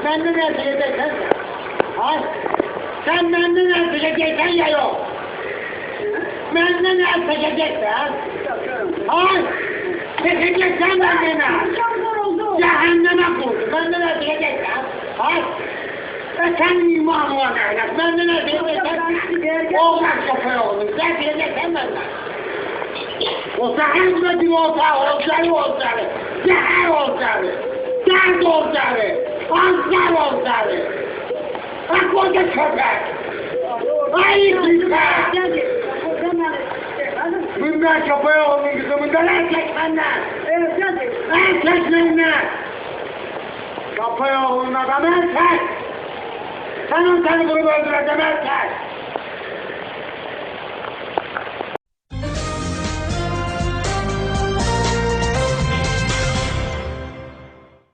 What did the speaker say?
Benden erteceksen ha? Sen benden erteceksen ya yok. Benden erteceksen ha? Çekeceksen benden. Cehenneme kurdu. Benden erteceksen ha? Sen iman var evlat. Benden erteceksen oğlan köpeği olur. Erteceksen benden. O sahibi bir olsalı. Zehir olsalı. Dert olsalı. Azgar olsalı. Bak orada köpek. Ayıp köpek. Bunlar köpeği olun kızımından erkek benden. Erkek benden. Köpeği olun adam erkek. Sen onu seni bunu öldüreceğim erkek.